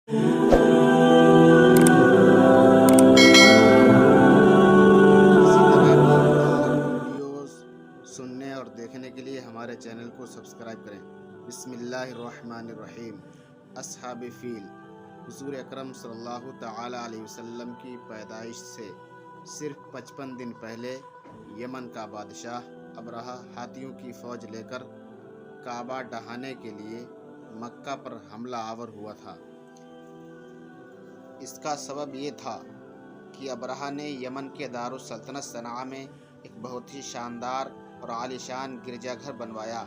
इसी तरह की और वीडियोस सुनने और देखने के लिए हमारे चैनल को सब्सक्राइब करें। बिस्मिल्लाहिर्रहमानिर्रहीम। अस्हाब फ़ील। हुज़ूर अकरम सल्लल्लाहु तआला अलैहि वसल्लम की पैदाइश से सिर्फ 55 दिन पहले यमन का बादशाह अबरहा हाथियों की फ़ौज लेकर काबा ढहाने के लिए मक्का पर हमला आवर हुआ था। इसका सबब ये था कि अबरहा ने यमन के दारुस सल्तनत सनआ में एक बहुत ही शानदार और आलीशान गिरजाघर बनवाया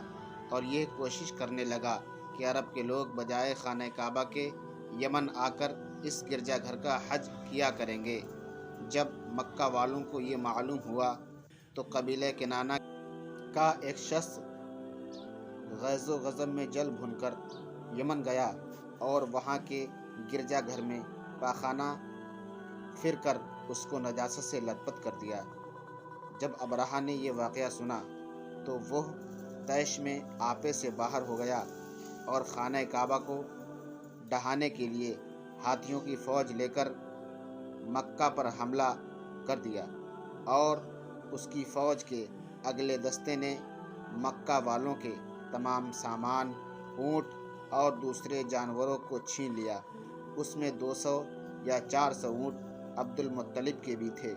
और ये कोशिश करने लगा कि अरब के लोग बजाय खाने काबा के यमन आकर इस गिरजाघर का हज किया करेंगे। जब मक्का वालों को ये मालूम हुआ तो कबीले किनाना का एक शख्स गैज़ो गज़ब में जल भुनकर यमन गया और वहाँ के गिरजाघर में पाखाना फिर कर उसको नजासत से लथपथ कर दिया। जब अबरहा ने यह वाक़या सुना तो वह तैश में आपे से बाहर हो गया और खाना काबा को ढहाने के लिए हाथियों की फ़ौज लेकर मक्का पर हमला कर दिया और उसकी फ़ौज के अगले दस्ते ने मक्का वालों के तमाम सामान, ऊँट और दूसरे जानवरों को छीन लिया। उसमें 200 या 400 ऊँट अब्दुल मुत्तलिब के भी थे।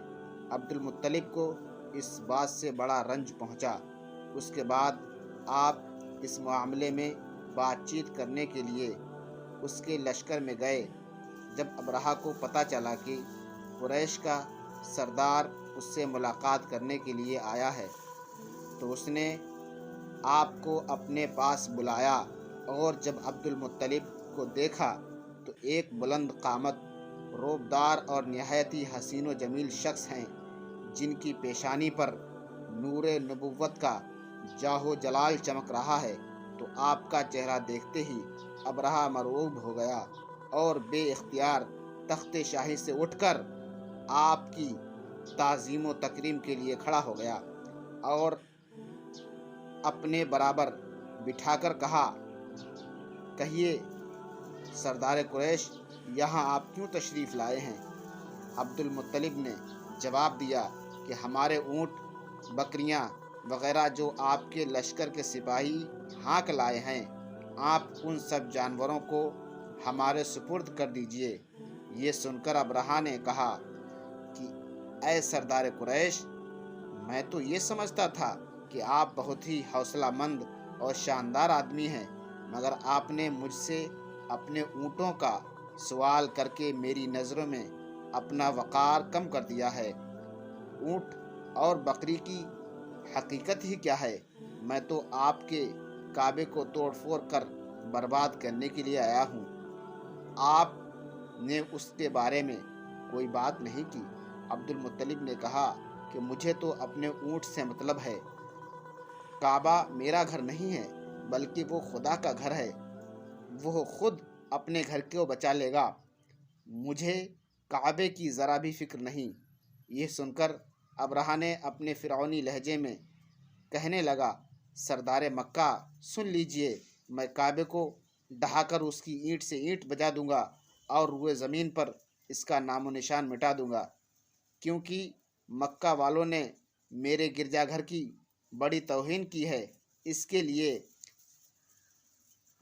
अब्दुल मुत्तलिब को इस बात से बड़ा रंज पहुंचा। उसके बाद आप इस मामले में बातचीत करने के लिए उसके लश्कर में गए। जब अबरहा को पता चला कि कुरैश का सरदार उससे मुलाकात करने के लिए आया है तो उसने आपको अपने पास बुलाया और जब अब्दुल मुत्तलिब को देखा तो एक बुलंद कामत, रोबदार और निहायत ही हसीन व जमील शख्स हैं जिनकी पेशानी पर नूरे नबुव्वत का जाहो जलाल चमक रहा है। तो आपका चेहरा देखते ही अबरहा मरऊब हो गया और बेइख्तियार तख्ते शाही से उठकर आपकी ताज़ीम व तकरीम के लिए खड़ा हो गया और अपने बराबर बिठाकर कहा, कहिए सरदार कुरैश, यहाँ आप क्यों तशरीफ़ लाए हैं? अब्दुल मुत्तलिब ने जवाब दिया कि हमारे ऊँट, बकरियाँ वग़ैरह जो आपके लश्कर के सिपाही हाँक लाए हैं, आप उन सब जानवरों को हमारे सुपुर्द कर दीजिए। ये सुनकर अबरहा ने कहा कि ऐ सरदार कुरैश, मैं तो ये समझता था कि आप बहुत ही हौसलामंद और शानदार आदमी हैं, मगर आपने मुझसे अपने ऊँटों का सवाल करके मेरी नज़रों में अपना वक़ार कम कर दिया है। ऊँट और बकरी की हकीकत ही क्या है? मैं तो आपके काबे को तोड़ फोड़ कर बर्बाद करने के लिए आया हूँ। आपने उसके बारे में कोई बात नहीं की। अब्दुल मुत्तलिब ने कहा कि मुझे तो अपने ऊँट से मतलब है। काबा मेरा घर नहीं है बल्कि वो खुदा का घर है। वो खुद अपने घर को बचा लेगा। मुझे काबे की ज़रा भी फ़िक्र नहीं। यह सुनकर अबरहा ने अपने फ़िरौनी लहजे में कहने लगा, सरदार मक्का, सुन लीजिए, मैं काबे को ढहाकर उसकी ईंट से ईंट बजा दूंगा और रुए ज़मीन पर इसका नामो निशान मिटा दूंगा, क्योंकि मक्का वालों ने मेरे गिरजाघर की बड़ी तौहीन की है। इसके लिए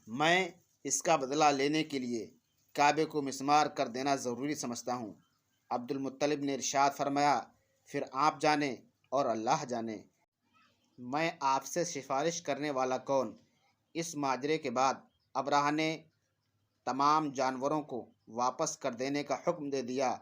मैं इसका बदला लेने के लिए काबे को मिस्मार कर देना ज़रूरी समझता हूँ। अब्दुल मुत्तलिब ने इरशाद फरमाया, फिर आप जाने और अल्लाह जाने, मैं आपसे सिफारिश करने वाला कौन? इस माजरे के बाद अबरहा ने तमाम जानवरों को वापस कर देने का हुक्म दे दिया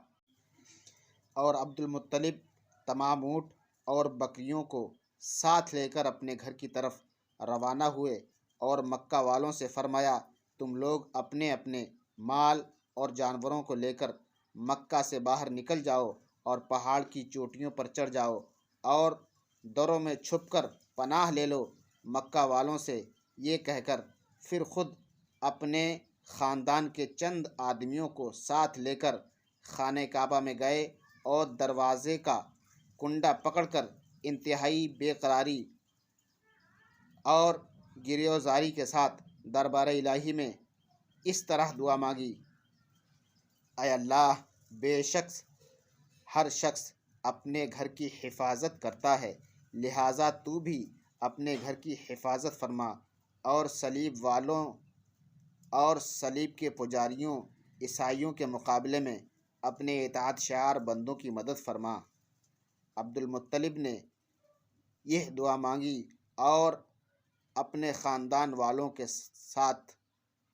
और अब्दुल मुत्तलिब तमाम ऊँट और बकरियों को साथ लेकर अपने घर की तरफ रवाना हुए और मक्का वालों से फरमाया, तुम लोग अपने अपने माल और जानवरों को लेकर मक्का से बाहर निकल जाओ और पहाड़ की चोटियों पर चढ़ जाओ और दरों में छुपकर पनाह ले लो। मक्का वालों से ये कहकर फिर खुद अपने ख़ानदान के चंद आदमियों को साथ लेकर खाने काबा में गए और दरवाज़े का कुंडा पकड़कर इंतहाई बेकरारी और गिरियोज़ारी के साथ दरबार इलाही में इस तरह दुआ मांगी, اے اللہ، بے شک ہر شخص اپنے گھر کی حفاظت کرتا ہے، لہٰذا تو بھی اپنے گھر کی حفاظت فرما، اور صلیب والوں اور صلیب کے پجاریوں عیسائیوں کے مقابلے میں اپنے اطاعت شعار بندوں کی مدد فرما۔ عبد المطلب نے یہ دعا مانگی اور اپنے خاندان والوں کے ساتھ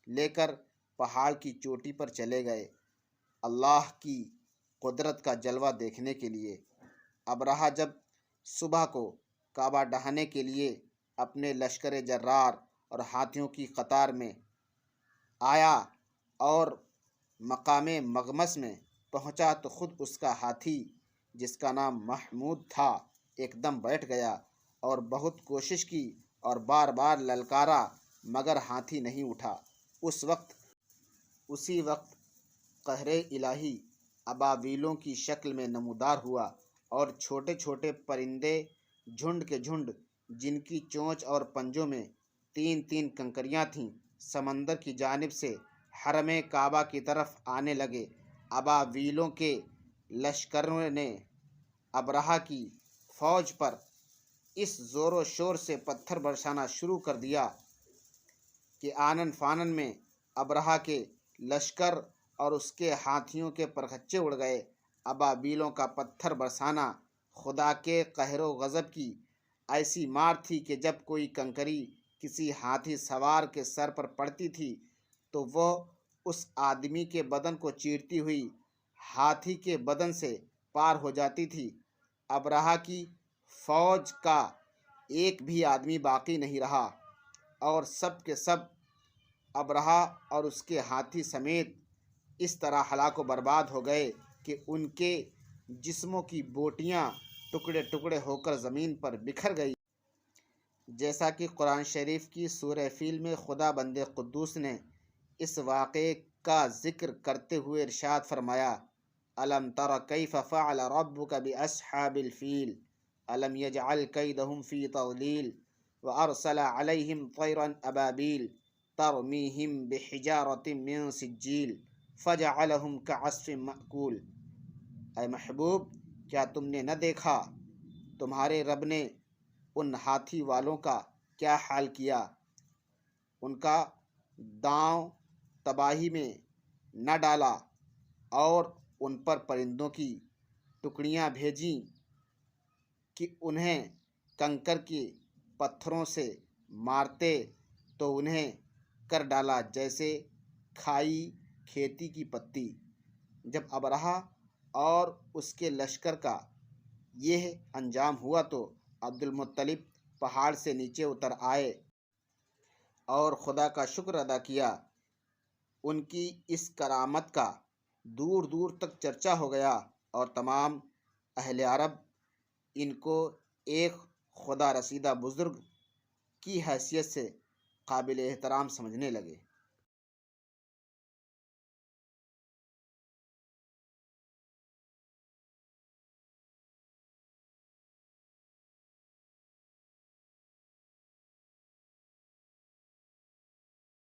لے کر پہاڑ کی چوٹی پر چلے گئے اللہ کی قدرت کا جلوہ دیکھنے کے لیے۔ ابرہہ جب صبح کو کعبہ ڈھانے کے لیے اپنے لشکر جرار اور ہاتھیوں کی قطار میں آیا اور مقام مغمس میں پہنچا تو خود اس کا ہاتھی، جس کا نام محمود تھا، ایک دم بیٹھ گیا اور بہت کوشش کی اور بار بار للکارا مگر ہاتھی نہیں اٹھا۔ اسی وقت قہر الہی ابابیلوں کی شکل میں نمودار ہوا اور چھوٹے چھوٹے پرندے جھنڈ کے جھنڈ، جن کی چونچ اور پنجوں میں تین تین کنکریاں تھیں، سمندر کی جانب سے حرم کعبہ کی طرف آنے لگے۔ ابابیلوں کے لشکروں نے ابرہہ کی فوج پر اس زور و شور سے پتھر برسانا شروع کر دیا کہ آنن فانن میں ابرہہ کے لشکر اور اس کے ہاتھیوں کے پرخچے اڑ گئے۔ ابابیلوں کا پتھر برسانا خدا کے قہر و غضب کی ایسی مار تھی کہ جب کوئی کنکری کسی ہاتھی سوار کے سر پر پڑتی تھی تو وہ اس آدمی کے بدن کو چیرتی ہوئی ہاتھی کے بدن سے پار ہو جاتی تھی۔ ابرہہ کی فوج کا ایک بھی آدمی باقی نہیں رہا اور سب کے سب ابرہہ اور اس کے ہاتھی سمیت اس طرح ہلاک و برباد ہو گئے کہ ان کے جسموں کی بوٹیاں ٹکڑے ٹکڑے ہو کر زمین پر بکھر گئی۔ جیسا کہ قرآن شریف کی سورہ فیل میں خدا بند قدوس نے اس واقعے کا ذکر کرتے ہوئے ارشاد فرمایا، الم تر کیف فعل ربک باصحاب الفیل الم یجعل کیدہم فی تضلیل وارسل علیہم طیرا ابابیل ترمیہم بحجارۃ من سجیل فجعلہم کعصف مأکول۔ اے محبوب، کیا تم نے نہ دیکھا تمہارے رب نے ان ہاتھی والوں کا کیا حال کیا؟ ان کا داؤں تباہی میں نہ ڈالا اور ان پر پرندوں کی ٹکڑیاں بھیجیں کہ انہیں کنکر کے پتھروں سے مارتے تو انہیں کر ڈالا جیسے کھائی کھیتی کی پتی۔ جب ابرہہ اور اس کے لشکر کا یہ انجام ہوا تو عبد المطلب پہاڑ سے نیچے اتر آئے اور خدا کا شکر ادا کیا۔ ان کی اس کرامت کا دور دور تک چرچا ہو گیا اور تمام اہل عرب ان کو ایک خدا رسیدہ بزرگ کی حیثیت سے قابل احترام سمجھنے لگے۔